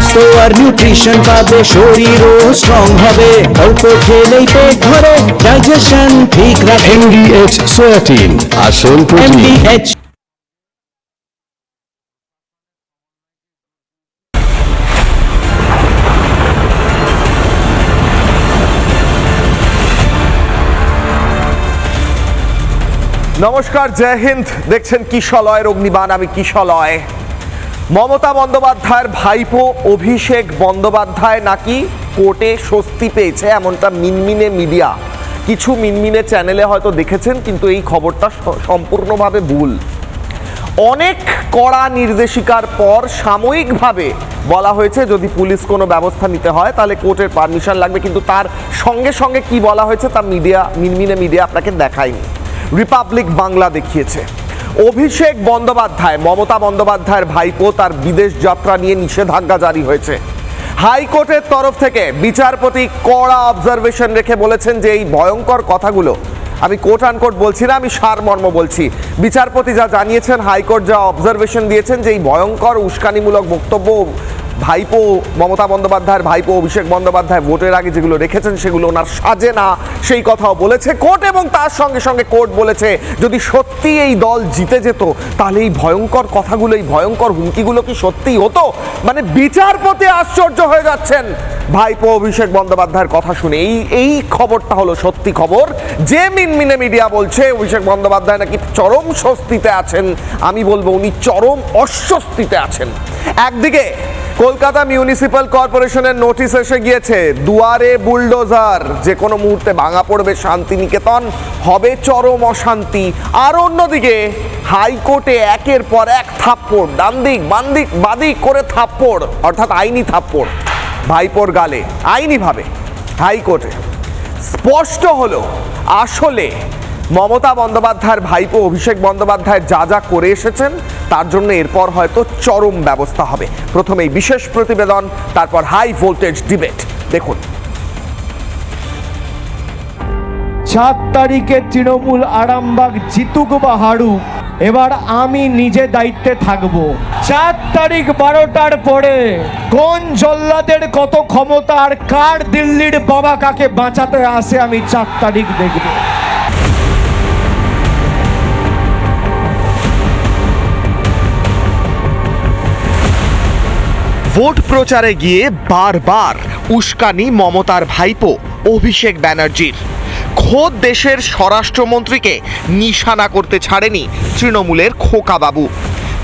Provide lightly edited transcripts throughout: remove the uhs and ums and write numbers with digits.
স্বাস্থ্য আর নিউট্রিশন পাবে, শরীরও স্ট্রং হবে, অল্প খেলেই পেট ভরে, ডাইজেশন ঠিক রাখে। MDH সোয়াটিন, আসল প্রোটিন। MDH নমস্কার, জয় হিন্দ। দেখছেন কিশলয়ের অগ্নিবাণ, আমি কিশলয়। মমতা বন্দ্যোপাধ্যায়ের ভাইপো অভিষেক বন্দ্যোপাধ্যায় নাকি কোর্টে স্বস্তি পেয়েছে, এমনটা মিনমিনে মিডিয়া, কিছু মিনমিনে চ্যানেলে হয়তো দেখেছেন, কিন্তু এই খবরটা সম্পূর্ণভাবে ভুল। অনেক কড়া নির্দেশিকার পর সাময়িকভাবে বলা হয়েছে যদি পুলিশ কোনো ব্যবস্থা নিতে হয় তাহলে কোর্টের পারমিশন লাগবে, কিন্তু তার সঙ্গে সঙ্গে কি বলা হয়েছে তা মিডিয়া, মিনমিনে মিডিয়া আপনাকে দেখায়নি। রিপাবলিক বাংলা দেখিয়েছে অভিষেক বন্দ্যোপাধ্যায়, মমতা বন্দ্যোপাধ্যায়ের ভাইপো, তার বিদেশ যাত্রা নিয়ে নিষেধাজ্ঞা জারি হয়েছে। হাইকোর্টের তরফ থেকে বিচারপতি কড়া অবজারভেশন রেখে বলেছেন যে এই ভয়ঙ্কর কথাগুলো, আমি কোট আনকোট বলছি না, আমি সারমর্ম বলছি, বিচারপতি যা জানিয়েছেন, হাইকোর্ট যা অবজারভেশন দিয়েছেন যে এই ভয়ঙ্কর উস্কানিমূলক বক্তব্য ভাইপো মমতা বন্দ্যোপাধ্যায়ের ভাইপো অভিষেক বন্দ্যোপাধ্যায় ভোটের আগে যেগুলো রেখেছেন সেগুলো ওনার সাজে না, সেই কথাও বলেছে কোর্ট। এবং তার সঙ্গে সঙ্গে কোর্ট বলেছে যদি সত্যি এই দল জিতে যেত তাহলে এই ভয়ঙ্কর কথাগুলো, এই ভয়ঙ্কর হুমকিগুলো কি সত্যিই হতো? মানে বিচারপতি আশ্চর্য হয়ে যাচ্ছেন ভাইপো অভিষেক বন্দ্যোপাধ্যায়ের কথা শুনে। এই খবরটা হলো সত্যি খবর, যে মিনমিনে মিডিয়া বলছে অভিষেক বন্দ্যোপাধ্যায় নাকি চরম স্বস্তিতে আছেন, আমি বলবো উনি চরম অস্বস্তিতে আছেন। একদিকে কলকাতা মিউনিসিপ্যাল কর্পোরেশনের নোটিশ এসে গিয়েছে, দুয়ারে বুলডোজার, যে কোনো মুহূর্তে ভাঙা পড়বে শান্তিনিকেতন, হবে চরম অশান্তি। আর অন্যদিকে হাইকোর্টে একের পর এক থাপ্পড়, ডান দিক বাম দিক বাদিক করে থাপ্পড়, অর্থাৎ আইনি থাপ্পড় ভাইপোর গালে আইনিভাবে হাইকোর্টে। স্পষ্ট হলো আসলে মমতা বন্দ্যোপাধ্যায়ের ভাইপো অভিষেক বন্দ্যোপাধ্যায় যা যা করে এসেছেন তার জন্য এরপর হয়তো চরম ব্যবস্থা হবে। প্রথমেই বিশেষ প্রতিবেদন, তারপর হাই ভোল্টেজ ডিবেট। দেখুন। 7 তারিখে তৃণমূল আরামবাগ জিতুক বা হারুক, এবার আমি নিজে দায়িত্বে থাকব। 4 তারিখ 12টার পরে কোন জল্লাদের কত ক্ষমতা আর কার দিল্লির বাবা কাকে বাঁচাতে আসে আমি 4 তারিখ দেখব। ভোট প্রচারে গিয়ে বারবার উস্কানি মমতার ভাইপো অভিষেক ব্যানার্জির। খোদ দেশের স্বরাষ্ট্রমন্ত্রীকে নিশানা করতে ছাড়েনি তৃণমূলের খোকাবাবু।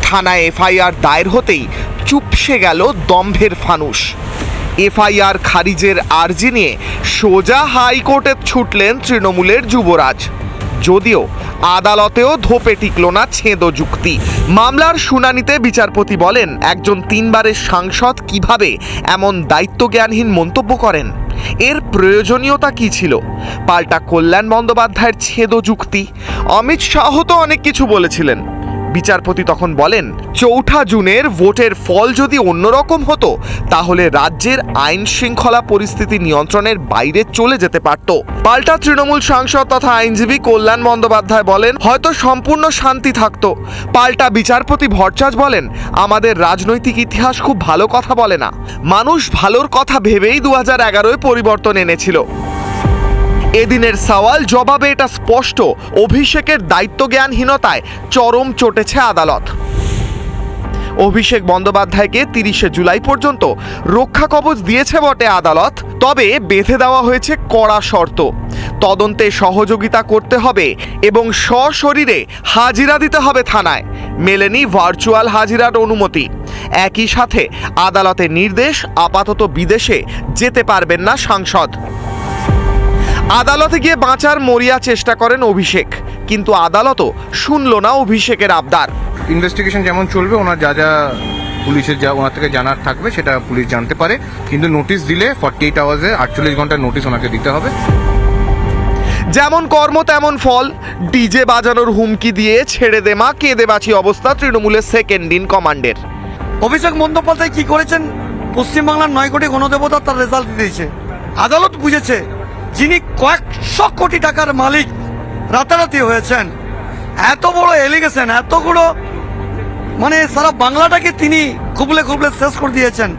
থানায় এফআইআর দায়ের হতেই চুপসে গেল দম্ভের ফানুস। এফআইআর খারিজের আর্জি নিয়ে সোজা হাইকোর্টে ছুটলেন তৃণমূলের যুবরাজ। যদিও আদালতেও ধোপে টিকল না ছেঁদো যুক্তি। মামলার শুনানিতে বিচারপতি বলেন একজন 3 বারের সাংসদ কিভাবে এমন দায়িত্বজ্ঞানহীন মন্তব্য করেন, এর প্রয়োজনীয়তা কি ছিল? পাল্টা কল্যাণ বন্দ্যোপাধ্যায়ের ছেঁদো যুক্তি। অমিত শাহ তো অনেক কিছু বলেছিলেন। বিচারপতি তখন বলেন 4 জুনের ভোটের ফল যদি অন্যরকম হতো তাহলে রাজ্যের আইন শৃঙ্খলা পরিস্থিতি নিয়ন্ত্রণের বাইরে চলে যেতে পারত। পাল্টা তৃণমূল সাংসদ তথা আইনজীবী কল্যাণ বন্দ্যোপাধ্যায় বলেন হয়তো সম্পূর্ণ শান্তি থাকতো। পাল্টা বিচারপতি ভট্টাচার্য বলেন আমাদের রাজনৈতিক ইতিহাস খুব ভালো কথা বলে না, মানুষ ভালোর কথা ভেবেই 2011-এ পরিবর্তন এনেছিল। এদিনের সওয়াল জবাবে এটা স্পষ্ট, অভিষেকের দায়িত্বজ্ঞানহীনতায় চরম চটেছে আদালত। অভিষেক বন্দ্যোপাধ্যায়কে 30শে জুলাই পর্যন্ত রক্ষা কবচ দিয়েছে বটে আদালত, তবে বেঁধে দেওয়া হয়েছে কড়া শর্ত। তদন্তে সহযোগিতা করতে হবে এবং সশরীরে হাজিরা দিতে হবে থানায়। মেলেনি ভার্চুয়াল হাজিরার অনুমতি। একই সাথে আদালতের নির্দেশ, আপাতত বিদেশে যেতে পারবেন না সাংসদ। আদালতে গিয়ে বাঁচার মরিয়া চেষ্টা করেন অভিষেক, কিন্তু আদালতও শুনল না অভিষেকের আবদার। ইনভেস্টিগেশন যেমন চলবে, ওনার যা যা পুলিশের যা ওনার থেকে জানার থাকবে সেটা পুলিশ জানতে পারে, কিন্তু নোটিশ দিলে 48 আওয়ার্সে 48 ঘন্টার নোটিশ ওনাকে দিতে হবে। যেমন কর্ম তেমন ফল। ডিজে বাজানোর হুমকি দিয়ে ছেড়ে দে মা কেঁদে বাঁচি অবস্থা তৃণমূলের সেকেন্ড ইন কমান্ডের। অভিষেক বন্দ্যোপাধ্যায় কি করেছেন? পশ্চিমবাংলার 9 কোটি গণদেবতা তার রেজাল্ট দিয়েছে। আদালত বুঝেছে যিনি কয়েকশো কোটি টাকার মালিক রাতারাতি হয়েছেন, এত বড় এলিগেশন, এতগুলো মানে সারা বাংলাটাকে তিনি খুবলে খুবলে শেষ করে দিয়েছেন।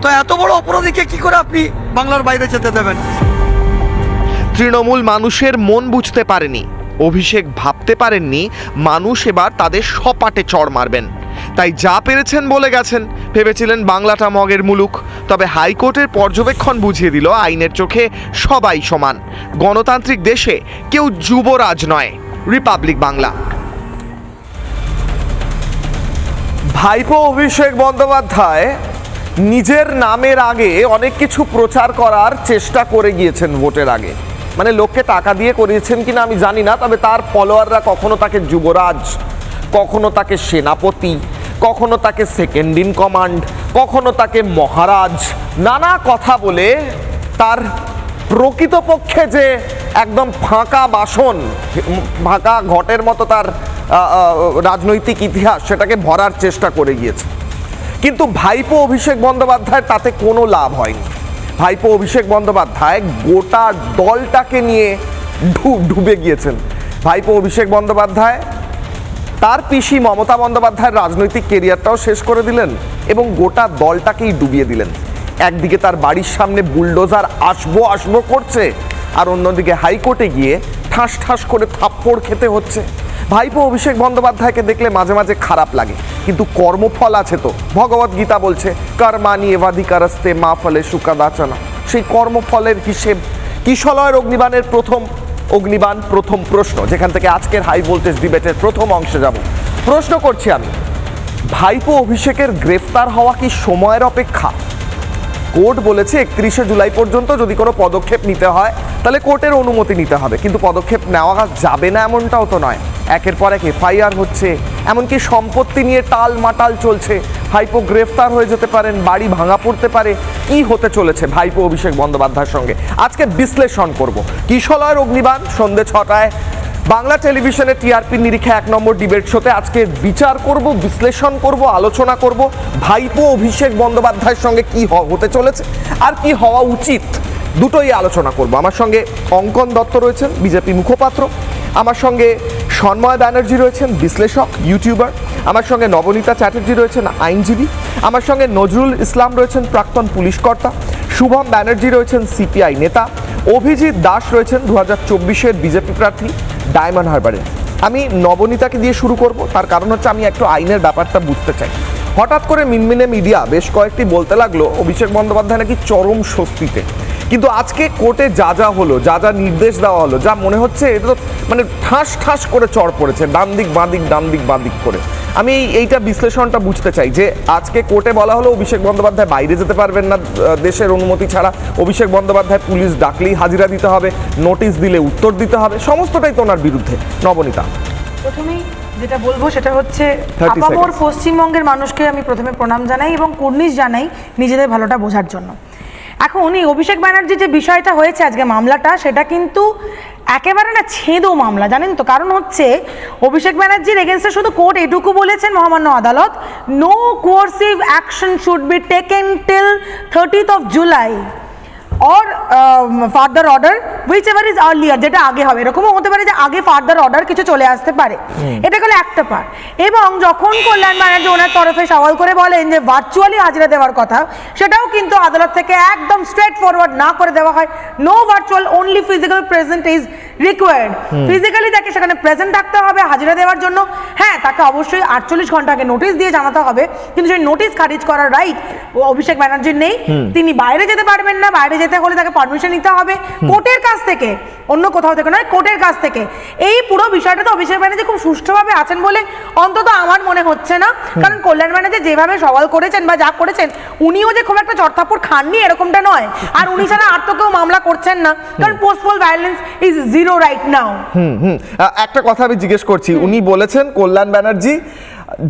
তো এত বড় অপরাধীকে কি করে আপনি বাংলার বাইরে যেতে দেবেন? তৃণমূল মানুষের মন বুঝতে পারেনি, অভিষেক ভাবতে পারেননি মানুষ এবার তাদের সপাটে চড় মারবেন, তাই যা পেরেছেন বলে গেছেন। ভেবেছিলেন বাংলাটা মগের মুলুক, তবে হাইকোর্টের পর্যবেক্ষণ বুঝিয়ে দিল আইনের চোখে সবাই সমান। গণতান্ত্রিক দেশে কেউ যুবরাজ নয়। রিপাবলিক বাংলা। ভাইপো অভিষেক বন্দ্যোপাধ্যায় নিজের নামের আগে অনেক কিছু প্রচার করার চেষ্টা করে গিয়েছেন ভোটের আগে। মানে লোককে টাকা দিয়ে করিয়েছেন কিনা আমি জানি না, তবে তার ফলোয়াররা কখনো তাকে যুবরাজ, কখনো তাকে সেনাপতি, কখনো তাকে সেকেন্ড ইন কমান্ড, কখনো তাকে মহারাজ, নানা কথা বলে তার প্রকৃতপক্ষে যে একদম ফাঁকা বাসন, ফাঁকা ঘটের মতো তার রাজনৈতিক ইতিহাস, সেটাকে ভরার চেষ্টা করে গিয়েছে। কিন্তু ভাইপো অভিষেক বন্দ্যোপাধ্যায়ের তাতে কোনো লাভ হয়নি। ভাইপো অভিষেক বন্দ্যোপাধ্যায় গোটা দলটাকে নিয়ে ডুবে গিয়েছেন। ভাইপো অভিষেক বন্দ্যোপাধ্যায় তার পিসি মমতা বন্দ্যোপাধ্যায়ের রাজনৈতিক কেরিয়ারটাও শেষ করে দিলেন এবং গোটা দলটাকেই ডুবিয়ে দিলেন। একদিকে তার বাড়ির সামনে বুলডোজার আসবো করছে, আর অন্যদিকে হাইকোর্টে গিয়ে ঠাস ঠাস করে থাপ্পড় খেতে হচ্ছে। ভাইপো অভিষেক বন্দ্যোপাধ্যায়কে দেখলে মাঝে মাঝে খারাপ লাগে, কিন্তু কর্মফল আছে তো। ভগবদ্গীতা বলছে কর্মাণি এবাধিকারস্তে মা ফলে সুখাদাচনা। সেই কর্মফলের হিসেব কিশলয়ের অগ্নিবাণের প্রথম প্রশ্ন, যেখান থেকে আজকের হাই ভোল্টেজ ডিবেটের প্রথম অংশে যাব। প্রশ্ন করছি আমি, ভাইপো অভিষেকের গ্রেফতার হওয়া কি সময়ের অপেক্ষা? কোর্ট বলেছে 31শে জুলাই পর্যন্ত যদি কোনো পদক্ষেপ নিতে হয় তাহলে কোর্টের অনুমতি নিতে হবে, কিন্তু পদক্ষেপ নেওয়া যাবে না এমনটাও তো নয়। একের পর এক এফআইআর হচ্ছে, এমনকি সম্পত্তি নিয়ে টাল মাটাল চলছে। ভাইপো গ্রেফতার হয়ে যেতে পারেন, বাড়ি ভাঙা পড়তে পারে। কি হতে চলেছে ভাইপো অভিষেক বন্দ্যোপাধ্যায়ের সঙ্গে আজকে বিশ্লেষণ করব। কিশলয়ের অগ্নিবাণ সন্ধ্যে 6টায় বাংলা টেলিভিশনে টিআরপি নিরীক্ষা 1 নম্বর ডিবেট শোতে আজকে বিচার করব, বিশ্লেষণ করব, আলোচনা করব ভাইপো অভিষেক বন্দ্যোপাধ্যায়ের সঙ্গে কি হতে চলেছে আর কি হওয়া উচিত, দুটোই আলোচনা করব। আমার সঙ্গে অঙ্কন দত্ত রয়েছেন, বিজেপি মুখপাত্র। আমার সঙ্গে সন্ময় ব্যানার্জি রয়েছেন, বিশ্লেষক, ইউটিউবার। আমার সঙ্গে নবনীতা চ্যাটার্জি রয়েছেন, আইনজীবী। আমার সঙ্গে নজরুল ইসলাম রয়েছেন, প্রাক্তন পুলিশ কর্তা। শুভম ব্যানার্জি রয়েছেন, সিপিআই নেতা। অভিজিৎ দাস রয়েছেন 2024-এর বিজেপি প্রার্থী, ডায়মন্ড হারবারের। আমি নবনীতাকে দিয়ে শুরু করব, তার কারণ হচ্ছে আমি একটু আইনের ব্যাপারটা বুঝতে চাই। হঠাৎ করে মিনমিনে মিডিয়া বেশ কয়েকটি বলতে লাগলো অভিষেক বন্দ্যোপাধ্যায় নাকি চরম স্বস্তিতে। কিন্তু আজকে কোর্টে যা হলো, যা নির্দেশ দেওয়া হলো, যা মনে হচ্ছে এটা তো মানে ঠাস করে চড় পড়েছে, ডান দিক বাঁ দিক করে। আমি এইটা বিশ্লেষণটা বুঝতে চাই যে আজকে কোর্টে বলা হলো অভিষেক বন্দ্যোপাধ্যায় বাইরে যেতে পারবেন না দেশের অনুমতি ছাড়া। অভিষেক বন্দ্যোপাধ্যায় পুলিশ ডাকলেই হাজিরা দিতে হবে, নোটিশ দিলে উত্তর দিতে হবে, সমস্তটাই তো ওনার বিরুদ্ধে। নবনীতা, প্রথমেই যেটা বলবো সেটা হচ্ছে আপামর পশ্চিমবঙ্গের মানুষকে আমি প্রথমে প্রণাম জানাই এবং কুর্নিশ জানাই নিজেদের ভালোটা বোঝার জন্য। এখন এই অভিষেক ব্যানার্জি যে বিষয়টা হয়েছে আজকে মামলাটা, সেটা কিন্তু একেবারে না ছেদো মামলা, জানেন তো। কারণ হচ্ছে অভিষেক ব্যানার্জির এগেনস্টে শুধু কোর্ট এটুকু বলেছেন, মহামান্য আদালত, no coercive action should be taken till 30th of July or further order whichever is earlier, যেটা আগে হবে। এরকমও হতে পারে যে আগে ফার্দার অর্ডার কিছু চলে আসতে পারে। এটা গেলে একটা পার্ট। এবং যখন কল্যাণ ব্যানার্জি ওনার তরফে সওয়াল করে বলেন যে ভার্চুয়ালি হাজিরা দেওয়ার কথা, সেটাও কিন্তু আদালত থেকে একদম স্ট্রেট ফরওয়ার্ড না করে দেওয়া হয়। No virtual, only physical present is required. Physically তাকে সেখানে প্রেজেন্ট থাকতে হবে হাজিরা দেওয়ার জন্য। হ্যাঁ, তাকে অবশ্যই 48 ঘন্টা আগে নোটিশ দিয়ে জানাতে হবে, কিন্তু সেই নোটিশ খারিজ করার রাইট অভিষেক ব্যানার্জির নেই। তিনি বাইরে যেতে পারবেন না, বাইরে যেতে হলে তাকে পারমিশন নিতে হবে কোর্টের কাছ থেকে, অন্য কোথাও থেকে নয়, কোর্টের কাছ থেকে। এই পুরো বিষয়টা তো অভিষেক ব্যানার্জি খুব সুষ্ঠুভাবে আছেন বলে অন্তত আমার মনে হচ্ছে না। কারণ কল্যাণ ব্যানার্জি যেভাবে সওয়াল করেছেন বা যা করেছেন, উনিও যে খুব একটা চড়থাপ্পড় খাননি এরকমটা নয়। আর উনি ছাড়া আর তো কেউ মামলা করছেন না, কারণ post-poll violence is zero right now. একটা কথা আমি জিজ্ঞেস করছি, উনি বলেছেন কল্যাণ ব্যানার্জি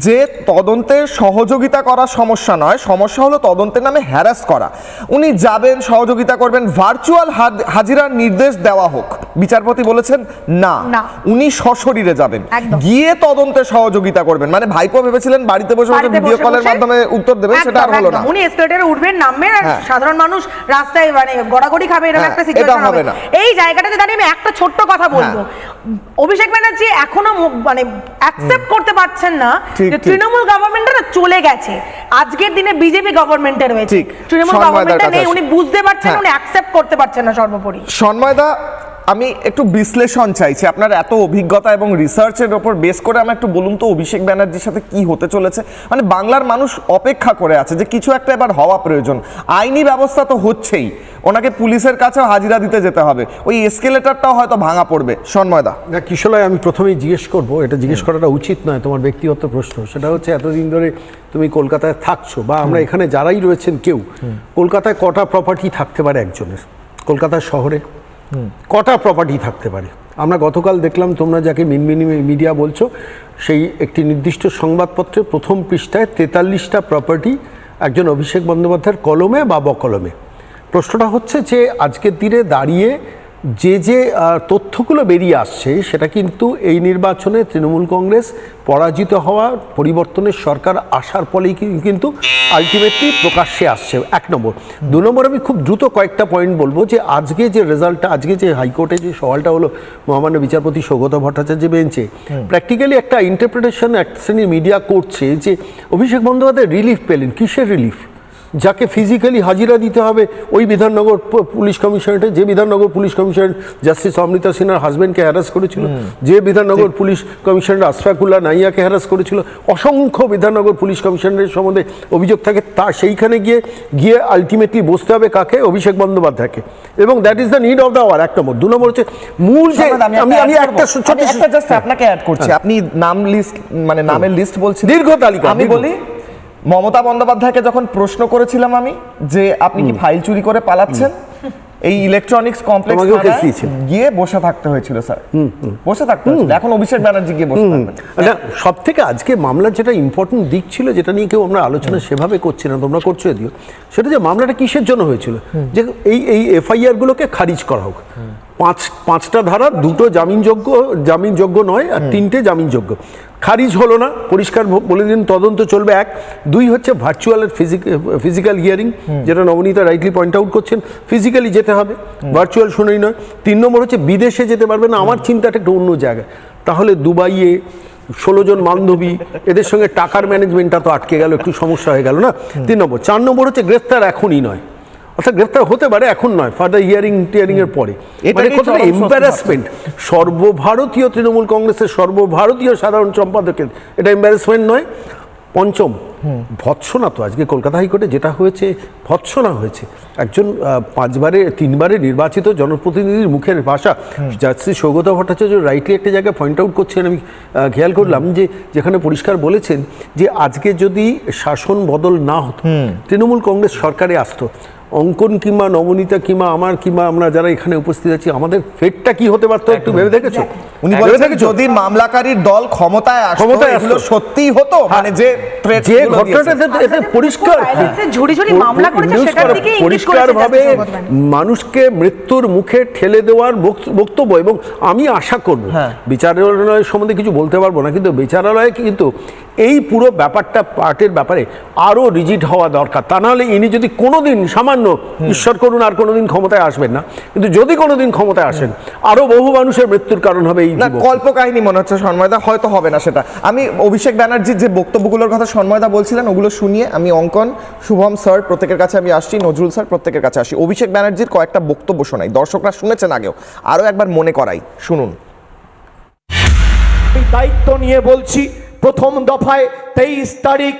যে তদন্তের সহযোগিতা করা সমস্যা নয়, সমস্যা হলো তদন্তের নামে হ্যারাস করা। উনি যাবেন, সহযোগিতা করবেন, ভার্চুয়াল হাজিরার নির্দেশ দেওয়া হোক। বিচারপতি বলেছেন না, না। উনি সশরীরে যাবেন, একদম। গিয়ে তদন্তে সহযোগিতা করবেন। মানে ভাইপো ভেবেছিলেন বাড়িতে বসে বসে বাড়িতে ভিডিও বসে কলের বসে মাধ্যমে উত্তর দেবেন, সেটা আর একদম, হলো একদম। না। উনি এসকেলেটরে উঠবেন, নামবেন, আর হ্যাঁ। সাধারণ মানুষ রাস্তায় মানে গড়াগড়ি খাবে, এরকম হ্যাঁ, একটা এটা সিচুয়েশন হবে হবে না। এই জায়গাটাতে দাঁড়িয়ে আমি একটা ছোট্ট কথা বলবো, অভিষেক ব্যানার্জি এখনো মানে অ্যাকসেপ্ট করতে পারছেন না ঠিক, যে ঠিক। তৃণমূল গভর্নমেন্টটা চলে গেছে, আজকের দিনে বিজেপি গভর্নমেন্টে রয়েছে, ঠিক। তৃণমূল সন্ময়দার গভর্নমেন্টে কাছে নেই, আসি। উনি বুঝতে পারছেন, হ্যাঁ। উনি অ্যাকসেপ্ট করতে পারছেন না সর্বোপরি। সন্ময়দা, আমি একটু বিশ্লেষণ চাইছি, আপনার এত অভিজ্ঞতা এবং রিসার্চের ওপর বেস করে আমি একটু বলুন তো অভিষেক ব্যানার্জির সাথে কি হতে চলেছে। মানে বাংলার মানুষ অপেক্ষা করে আছে যে কিছু একটা এবার হওয়া প্রয়োজন। আইনি ব্যবস্থা তো হচ্ছেই, ওনাকে পুলিশের কাছেও হাজিরা দিতে যেতে হবে, ওই এসকেলেটরটাও হয়তো ভাঙা পড়বে। সন্ময়দা, না কিশলয়, আমি প্রথমেই জিজ্ঞেস করব, এটা জিজ্ঞেস করাটা উচিত নয়, তোমার ব্যক্তিগত প্রশ্ন। সেটা হচ্ছে এতদিন ধরে তুমি কলকাতায় থাকছো, বা আমরা এখানে যারাই রয়েছেন কেউ, কলকাতায় কটা প্রপার্টি থাকতে পারে একজনের? কলকাতা শহরে কটা প্রপার্টি থাকতে পারে? আমরা গতকাল দেখলাম তোমরা যাকে মিনমিনি মিডিয়া বলছো, সেই একটি নির্দিষ্ট সংবাদপত্রের প্রথম পৃষ্ঠায় 43টা প্রপার্টি একজন অভিষেক বন্দ্যোপাধ্যায়ের কলমে বা বকলমে। প্রশ্নটা হচ্ছে যে আজকের দিনে দাঁড়িয়ে যে তথ্যগুলো বেরিয়ে আসছে, সেটা কিন্তু এই নির্বাচনে তৃণমূল কংগ্রেস পরাজিত হওয়া, পরিবর্তনের সরকার আসার ফলেই কিন্তু আলটিমেটলি প্রকাশ্যে আসছে, এক নম্বর। দু নম্বর, আমি খুব দ্রুত কয়েকটা পয়েন্ট বলবো যে আজকে যে রেজাল্টটা, আজকে যে হাইকোর্টে যে সওয়ালটা হলো মহামান্য বিচারপতি সৌগত ভট্টাচার্য বেঞ্চে, প্র্যাকটিক্যালি একটা ইন্টারপ্রিটেশন এক শ্রেণীর মিডিয়া করছে যে অভিষেক বন্দ্যোপাধ্যায় রিলিফ পেলেন। কিসের রিলিফ? যাকে ফিজিক্যালি হাজিরা দিতে হবে ওই বিধাননগর পুলিশ কমিশনারেটে, যে Bidhannagar police commissioner justice Amrita সিনহার হাজব্যান্ডকে হ্যারাস করেছিল, যে বিধাননগর পুলিশ কমিশনার আশফাকুল্লাহ নাইয়াকে হ্যারাস করেছিল, অসংখ্য বিধাননগর পুলিশ কমিশনারের সম্বন্ধে অভিযোগ থাকে, তা সেইখানে গিয়ে আলটিমেটলি বসতে হবে কাকে? অভিষেক বন্দ্যোপাধ্যায়কে। এবং that is the need of the hour, এক নম্বর। দু নম্বর হচ্ছে মূল যে আমি একটা জাস্ট আপনাকে অ্যাড করছি, আপনি নাম লিস্ট মানে নামের লিস্ট বলছেন, দীর্ঘ তালিকা। আমি বলি মমতা বন্দ্যোপাধ্যায়কে যখন প্রশ্ন করেছিলাম আমি যে আপনি কি ফাইল চুরি করে পালাচ্ছেন, এই ইলেকট্রনিক্স কমপ্লেক্স গিয়ে বসে থাকতে হয়েছিল স্যার, বসে থাকতে হয়েছিল। এখন অভিষেক ব্যানার্জি গিয়ে বসে থাকবেন। সব থেকে আজকে মামলার যেটা ইম্পর্টেন্ট দিক ছিল, যেটা নিয়ে কেউ আমরা আলোচনা সেভাবে করছি না, তোমরা করছো যদিও, সেটা যে মামলাটা কিসের জন্য হয়েছিল, যে এই এফআইআর গুলোকে খারিজ করা হোক। পাঁচটা ধারা, দুটো জামিনযোগ্য নয়, আর তিনটে জামিনযোগ্য। খারিজ হলো না, পরিষ্কার বলে দিন তদন্ত চলবে। এক, দুই হচ্ছে ভার্চুয়াল ফিজিক্যাল হিয়ারিং, যেটা নবনীতা রাইটলি পয়েন্ট আউট করছেন, ফিজিক্যালি যেতে হবে, ভার্চুয়াল শুনেই নয়। 3 নম্বর হচ্ছে বিদেশে যেতে পারবে না। আমার চিন্তাটা একটু অন্য জায়গায়, তাহলে দুবাইয়ে 16 জন বান্ধবী, এদের সঙ্গে টাকার ম্যানেজমেন্টটা তো আটকে গেল, একটু সমস্যা হয়ে গেল না? 3 নম্বর। 4 নম্বর হচ্ছে গ্রেফতার এখনই নয়, অর্থাৎ গ্রেফতার হতে পারে, এখন নয়, ফার্দার টিয়ারিং এর পরে। মানে কতটা এম্বারাসমেন্ট সর্বভারতীয় তৃণমূল কংগ্রেসের সর্বভারতীয় সাধারণ সম্পাদকের, এটা এম্বারাসমেন্ট নয়? পঞ্চম, ভৎসনা। তো আজকে কলকাতা হাইকোর্টে যেটা হয়েছে, ভৎসনা হয়েছে। একজন 3বারে নির্বাচিত জনপ্রতিনিধির মুখের ভাষা। জাস্টিস সৌগত ভট্টাচার্য রাইটলি একটা জায়গায় পয়েন্ট আউট করছেন, আমি খেয়াল করলাম যে যেখানে পরিষ্কার বলেছেন যে আজকে যদি শাসন বদল না হতো, তৃণমূল কংগ্রেস সরকারে আসতো, অঙ্কন কিংবা নবনীতা কিংবা আমরা যারা এখানে উপস্থিত আছি, আমাদের ফেটটা কি হতে পারতো একটু ভেবে দেখেছো? উনি বলেছেন যদি মামলাকারীর দল ক্ষমতায় আসতো, এগুলো সত্যিই হতো, মানে যে ঘটনাটা এতে পরিষ্কারভাবে মানুষকে মৃত্যুর মুখে ঠেলে দেওয়ার বক্তব্য। এবং আমি আশা করব, বিচারালয় সম্বন্ধে কিছু বলতে পারবো না, কিন্তু বিচারালয়ে কিন্তু এই পুরো ব্যাপারটা পার্টের ব্যাপারে আরো রিজিড হওয়া দরকার। তা নাহলে ইনি যদি কোনোদিন সামান্য, ঈশ্বর করুন আর কোনোদিন ক্ষমতায় আসবেন না, কিন্তু যদি কোনোদিন ক্ষমতায় আসেন, আরো বহু মানুষের মৃত্যুর কারণ হবে। এই কল্পকাহিনী মনে হচ্ছে সন্ময়দা, হয়তো হবে না সেটা। আমি অভিষেক ব্যানার্জির যে বক্তব্যগুলোর কথা সন্ময়দা বলছিলেন, ওগুলো শুনিয়ে আমি অঙ্কন, শুভম স্যার প্রত্যেকের কাছে আমি আসছি, নজরুল স্যার প্রত্যেকের কাছে আসি। অভিষেক ব্যানার্জির কয়েকটা বক্তব্য শোনাই, দর্শকরা শুনেছেন আগেও, আরো একবার মনে করাই, শুনুন। দায়িত্ব নিয়ে বলছি, প্রথম দফায় 23 তারিখ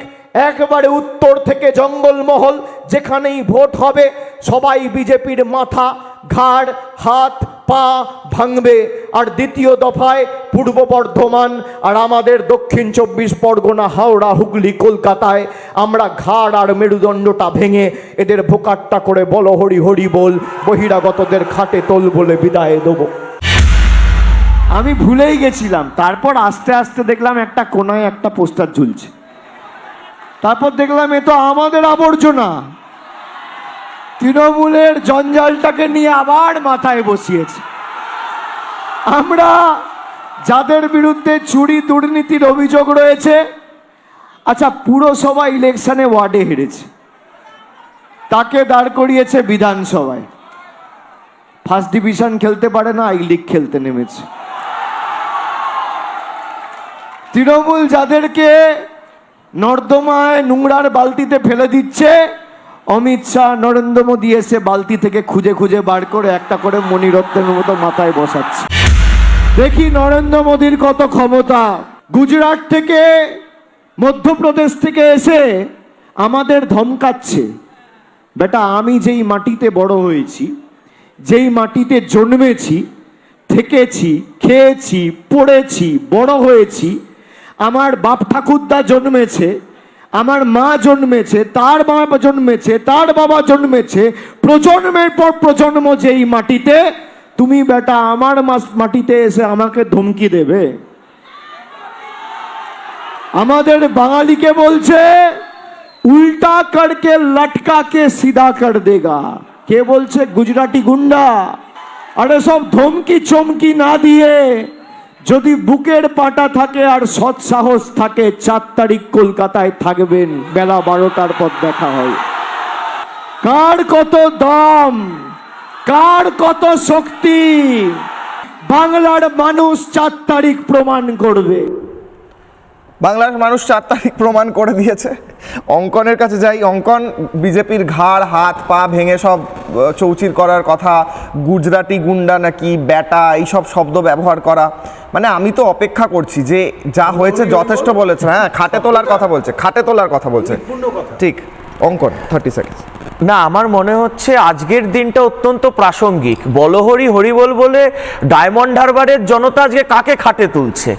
একবারে উত্তর থেকে জঙ্গলমহল, যেখানেই ভোট হবে সবাই বিজেপির মাথা, ঘাড়, হাত, পা ভাঙবে। আর দ্বিতীয় দফায় পূর্ব বর্ধমান আর আমাদের দক্ষিণ 24 পরগনা, হাওড়া, হুগলি, কলকাতায় আমরা ঘাড় আর মেরুদণ্ডটা ভেঙে এদের ভোকাট্টা করে বলো হরি হরি বল, বহিরাগতদের খাটে তোল বলে বিদায় দেবো। আমি ভুলেই গেছিলাম, তারপর আস্তে আস্তে দেখলাম একটা কোনায় একটা পোস্টার ঝুলছে, তারপর দেখলাম এ তো আমাদের আবর্জনা, তৃণমূলের জঞ্জালটাকে নিয়ে আবার মাথায় বসিয়েছে। আমরা যাদের বিরুদ্ধে চুরি দুর্নীতির অভিযোগ রয়েছে, আচ্ছা পুরসভা ইলেকশনে ওয়ার্ডে হেরেছে, তাকে দাঁড় করিয়েছে বিধানসভায়, ফার্স্ট ডিভিশন খেলতে পারে না, আই লিগ খেলতে নেমেছে। তৃণমূল যাদেরকে নর্দমায় নোংরার বালতিতে ফেলে দিচ্ছে, অমিত শাহ নরেন্দ্র মোদী এসে বালতি থেকে খুঁজে খুঁজে বার করে একটা করে মণিরত্নের মতো মাথায় বসাচ্ছে। দেখি নরেন্দ্র মোদীর কত ক্ষমতা। গুজরাট থেকে, মধ্যপ্রদেশ থেকে এসে আমাদের ধমকাচ্ছে, বেটা আমি যেই মাটিতে বড় হয়েছি, যেই মাটিতে জন্মেছি, থেকেছি, খেয়েছি, পড়েছি, বড় হয়েছি, আমার বাপ ঠাকুরদা জন্মেছে, আমার মা জন্মেছে, তার বাবা জন্মেছে, তার বাবা জন্মেছে, প্রজন্মের পর প্রজন্ম যেই মাটিতে, তুমি বেটা আমার মাটিতে এসে আমাকে ধমকি দেবে? আমাদের বাঙালিকে বলছে উল্টা করকে লটকা কে সিধা কর দেগা। কে বলছে? গুজরাটি গুন্ডা। আরে সব ধমকি চমকি না দিয়ে যদি বুকের পাটা থাকে আর সৎ সাহস থাকে, 4 তারিখ কলকাতায় থাকবেন, বেলা 12টার পর দেখা হয়। কার কত দাম, কার কত শক্তি, বাংলার মানুষ 4 তারিখ প্রমাণ করবে। বাংলার মানুষ 4 তারিখ প্রমাণ করে দিয়েছে। অঙ্কনের কাছে যাই। অঙ্কন, বিজেপির ঘাড় হাত পা ভেঙে সব চৌচির করার কথা, গুজরাটি গুন্ডা নাকি ব্যাটা এইসব শব্দ ব্যবহার করা, মানে আমি তো অপেক্ষা করছি যে যা হয়েছে যথেষ্ট বলেছে। হ্যাঁ, খাটে তোলার কথা বলছে, খাটে তোলার কথা বলছে। ঠিক। অঙ্কন 30 সেকেন্ড। না, আমার মনে হচ্ছে আজকের দিনটা অত্যন্ত প্রাসঙ্গিক। বলহরি হরিবল বলে ডায়মন্ড হারবারের জনতা আজকে কাকে খাটে তুলছে,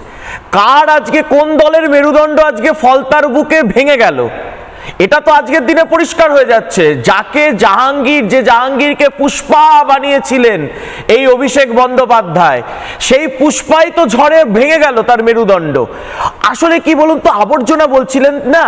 কার আজকে কোন দলের মেরুদণ্ড আজকে ফলতার বুকে ভেঙে গেল, এটা তো আজকের দিনে পরিষ্কার হয়ে যাচ্ছে। যাকে জাহাঙ্গীর, যে জাহাঙ্গীরকে পুষ্পা বানিয়েছিলেন এই অভিষেক বন্দ্যোপাধ্যায়, সেই পুষ্পাই তো ঝড়ে ভেঙে গেল তার মেরুদণ্ড। আসলে কি বলুন তো, আবর্জনা বলছিলেন না,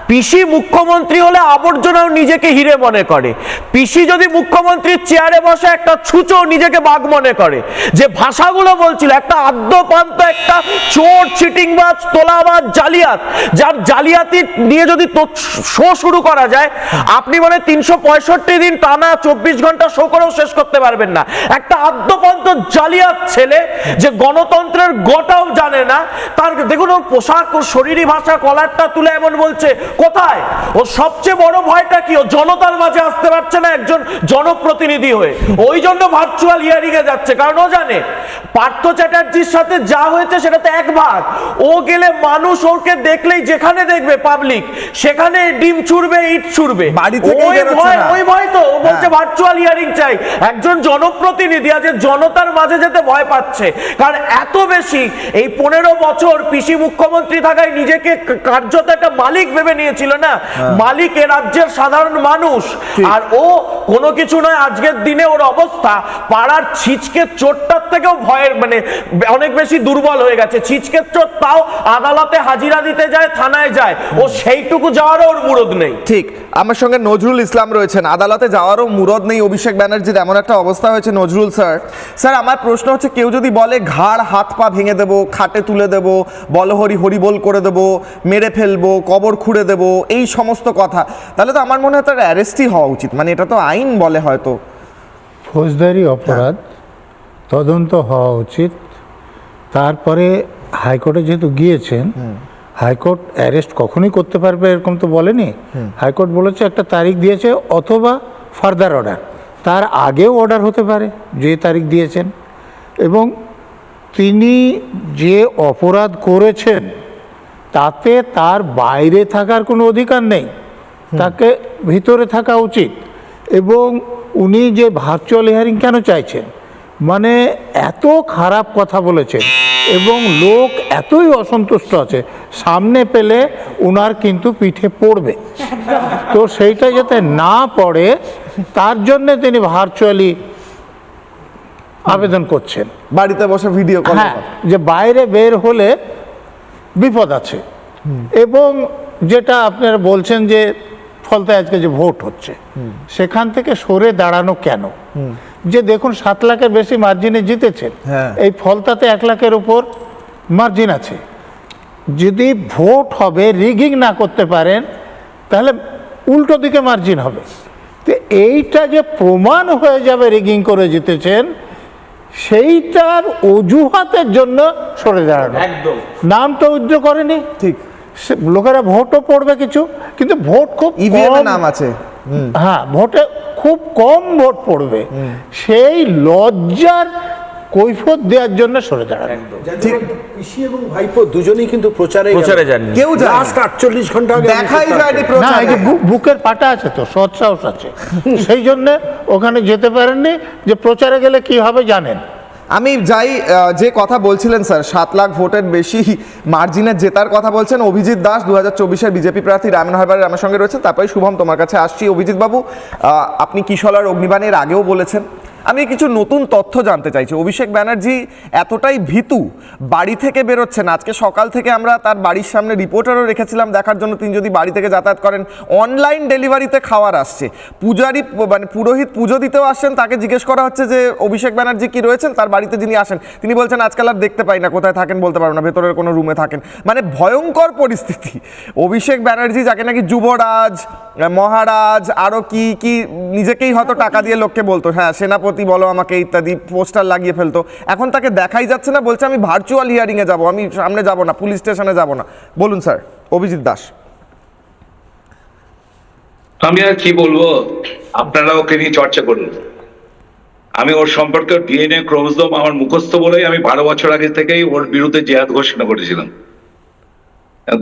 পিসি মুখ্যমন্ত্রী হলে আবর্জনাও নিজেকে হিরে মনে করে। পিসি যদি মুখ্যমন্ত্রীর চেয়ারে বসে একটা ছুঁচো নিজেকে বাঘ মনে করে। যে ভাষাগুলো বলছিল, একটা আদ্যপান্ত, একটা চোর, চিটিংবাজ, তোলাবাজ, জালিয়াত, যার জালিয়াতি নিয়ে যদি শো শুরু করা যায়, আপনি মানে 365 দিন টানা 24 ঘন্টা শো করেও শেষ করতে পারবেন না। একটা আদ্যপান্ত জালিয়াত ছেলে যে গণতন্ত্রের গটাও জানে না, তার দেখুন ওর পোশাক, ওর শরীরী ভাষা, কলারটা তুলে এমন বলছে। কোথায় ওর সবচেয়ে বড় ভয়টা কি? ও জনতার মাঝে আসতে পারছে না একজন জনপ্রতিনিধি হয়ে, ওই জন্য ভার্চুয়াল হিয়ারিং এ যাচ্ছে। কারণ ও জানে পার্থ চ্যাটার্জির সাথে যা হয়েছে সেটাতে এক ভাগ। ও গেলে মানুষ ওকে দেখলেই, যেখানে দেখবে পাবলিক, সেখানে ডিম ছুড়বে, ইট ছুড়বে। ওই ভয় তো ও বলছে ভার্চুয়াল হিয়ারিং চাই। একজন জনপ্রতিনিধি আজ জনতার মাঝে যেতে ভয় পাচ্ছে, কারণ এত বেশি এই 15 বছর পিসি মুখ্যমন্ত্রী থাকায় নিজেকে কার্যত একটা মালিক ভেবে নিয়েছিল না। মালিক এ রাজ্যের সাধারণ মানুষ, আর ও কোনো কিছু নয়। আজকের দিনে ওর অবস্থা পাড়ার ছিচকে চোরটার থেকেও ভয়ের, মানে অনেক বেশি দুর্বল হয়ে গেছে। ছিচকে চোর তাও আদালতে হাজিরা দিতে যায়, থানায় যায়, ও সেইটুকু যাওয়ারও ওর মুরদ নেই। ঠিক। আমার সঙ্গে নজরুল ইসলাম রয়েছেন। আদালতে যাওয়ারও মুরদ নেই অভিষেক ব্যানার্জির, এমন একটা অবস্থা হয়েছে। নজরুল স্যার, আমার প্রশ্ন হচ্ছে, কেউ যদি বলে ঘাড় হাত পা ভেঙে দেবো, খাটে তুলে দেবো, বলহরি হরিবোল করে দেবো, মেরে ফেলবো, কবর খুঁড়ে দেবো, এই সমস্ত কথা, তাহলে তো আমার মনে হয় তার অ্যারেস্টই হওয়া উচিত। মানে এটা তো আইন বলে হয়তো। ফৌজদারি অপরাধ, তদন্ত হওয়া উচিত। তারপরে হাইকোর্টে যেহেতু গিয়েছেন, হাইকোর্ট অ্যারেস্ট কখনই করতে পারবে এরকম তো বলেনি। হাইকোর্ট বলেছে একটা তারিখ দিয়েছে, অথবা ফার্দার অর্ডার, তার আগেও অর্ডার হতে পারে যে তারিখ দিয়েছেন। এবং তিনি যে অপরাধ করেছেন তাতে তার বাইরে থাকার কোনো অধিকার নেই, তাকে ভিতরে থাকা উচিত। এবং উনি যে ভার্চুয়াল হিয়ারিং কেন চাইছেন, মানে এত খারাপ কথা বলেছেন এবং লোক এতই অসন্তুষ্ট আছে, সামনে পেলে উনার কিন্তু পিঠে পড়বে। তো সেইটা যাতে না পড়ে তার জন্য তিনি ভার্চুয়ালি আবেদন করছেন, বাড়িতে বসে ভিডিও কল। হ্যাঁ, যে বাইরে বের হলে বিপদ আছে। এবং যেটা আপনারা বলছেন যে ফলতায় আজকে যে ভোট হচ্ছে সেখান থেকে সরে দাঁড়ানো কেন? যে দেখুন 7 লাখের বেশি মার্জিনে জিতেছেন, এই ফলতাতে 1 লাখের উপর মার্জিন আছে। যদি ভোট হবে রিগিং না করতে পারেন তাহলে উল্টো দিকে মার্জিন হবে। তো এইটা যে প্রমাণ হয়ে যাবে রিগিং করে জিতেছেন, সেইটার অজুহাতের জন্য সরে দাঁড়ানো। একদম নাম তো উইথড্র করেনি, ঠিক। লোকেরা ভোটও পড়বে কিছু, কিন্তু ভোট খুব ইভিএম কম, নাম আছে। হ্যাঁ ভোটে খুব কম ভোট পড়বে, সেই লজ্জার কৈফিয়ত দেওয়ার জন্য সরে দাঁড়ানো। ঠিক। পিসি এবং ভাইপো দুজনেই কিন্তু প্রচারে যাননি। কেউ জানে লাস্ট 48 ঘন্টা আগে দেখাই যায়নি না, প্রচারে। এই যে বুকের পাটা আছে তো, সৎ সাহস আছে, সেই জন্য ওখানে যেতে পারেননি। যে প্রচারে গেলে কি হবে জানেন। আমি যাই, যে কথা বলছিলেন স্যার 7 লাখ ভোটের বেশি মার্জিনের জেতার কথা বলছেন অভিজিৎ দাস 2024-এর বিজেপি প্রার্থী ডায়মন্ড হারবারের আমার সঙ্গে রয়েছেন। তারপরে শুভম তোমার কাছে আসছি। অভিজিৎ বাবু, আপনি কিশলয়ের অগ্নিবাণের আগেও বলেছেন, আমি কিছু নতুন তথ্য জানতে চাইছি। অভিষেক ব্যানার্জি এতটাই ভীতু, বাড়ি থেকে বেরোচ্ছেন। আজকে সকাল থেকে আমরা তার বাড়ির সামনে রিপোর্টারও রেখেছিলাম দেখার জন্য, তিনি যদি বাড়ি থেকে যাতায়াত করেন। অনলাইন ডেলিভারিতে খাবার আসছে, পূজারি মানে পুরোহিত পুজো দিতেও আসছেন, তাকে জিজ্ঞেস করা হচ্ছে যে অভিষেক ব্যানার্জি কি রয়েছেন তার বাড়িতে যিনি আসেন, তিনি বলছেন আজকাল আর দেখতে পাই না, কোথায় থাকেন বলতে পারবো না, ভেতরের কোনো রুমে থাকেন। মানে ভয়ঙ্কর পরিস্থিতি। অভিষেক ব্যানার্জি যাকে নাকি যুবরাজ, মহারাজ, আরও কি কি নিজেকেই হয়তো টাকা দিয়ে লোককে বলতো, হ্যাঁ সেনাপতি বলো আমাকে ইত্যাদি, পোস্টার লাগিয়ে ফেলতো, এখন তাকে দেখাই যাচ্ছে না, বলছে আমি ভার্চুয়াল হিয়ারিংয়ে যাব, আমি সামনে যাব না, পুলিশ স্টেশনে যাব না। বলুন স্যার, অভিজিৎ দাস। আমি আর কি বলবো, আপনারা ওকে নিয়ে চর্চা করুন। আমি ওর সম্পর্কে ডিএনএ ক্রোমোজোম আমার মুখস্থ বলেই আমি 12 বছর আগে থেকেই ওর বিরুদ্ধে জেহাদ ঘোষণা করেছিলাম।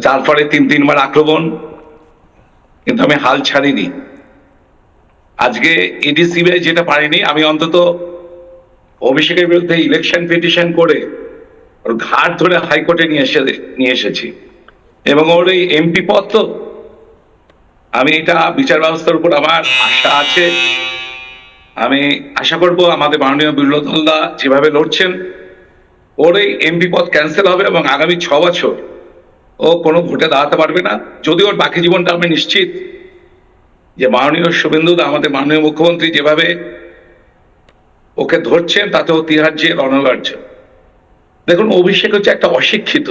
তারপরে 3-3 বার আক্রমণ, কিন্তু আমি হাল ছাড়িনি। আজকে ইডি সিবিআই যেটা পারেনি, আমি অন্তত অভিষেকের বিরুদ্ধে ইলেকশন পিটিশন করে ওর ঘাট ধরে হাইকোর্টে নিয়ে এসেছি। এবং ওর এই এমপি পদ, তো আমি এটা বিচার ব্যবস্থার উপর আমার আশা আছে। আমি আশা করব আমাদের মাননীয় বিরোধী দলদা যেভাবে লড়ছেন, ওর এই এমপি পদ ক্যান্সেল হবে এবং আগামী 6 বছর ও কোনো ভোটে দাঁড়াতে পারবে না। যদি ওর বাকি জীবনটা আমি নিশ্চিত যে মাননীয় শুভেন্দু দা, আমাদের মাননীয় মুখ্যমন্ত্রী যেভাবে ওকে ধরছেন, তাতে ও তিহার জেল অনবার্য। দেখুন, অভিষেক হচ্ছে একটা অশিক্ষিত,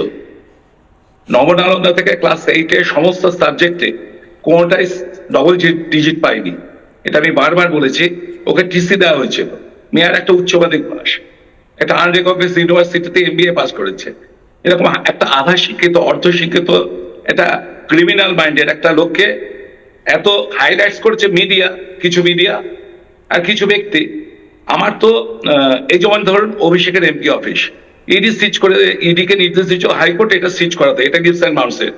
নবনালন্দা থেকে ক্লাস 8-এ সমস্ত সাবজেক্টে কোনটাই ডবল ডিজিট পাইনি, এটা আমি বারবার বলেছি। ওকে টিসি দেওয়া হয়েছিল, মেয়ার একটা উচ্চ মাধ্যমিক পাস, একটা আনরেকগনাইজড ইউনিভার্সিটিতে MBA পাস করেছে। এরকম একটা আধা শিক্ষিত, অর্ধ শিক্ষিত, একটা ক্রিমিনাল মাইন্ডেড একটা লোককে এত হাইলাইটস করেছে মিডিয়া, কিছু মিডিয়া আর কিছু ব্যক্তি। আমার তো এই যেমন ধরুন অভিষেকের এমপি অফিস, ইডি সিজ করে, ইডিকে নির্দেশ দিচ্ছ হাইকোর্টে এটা সিজ করাতে, এটা গিভস অ্যান্ড মাউন্টসের।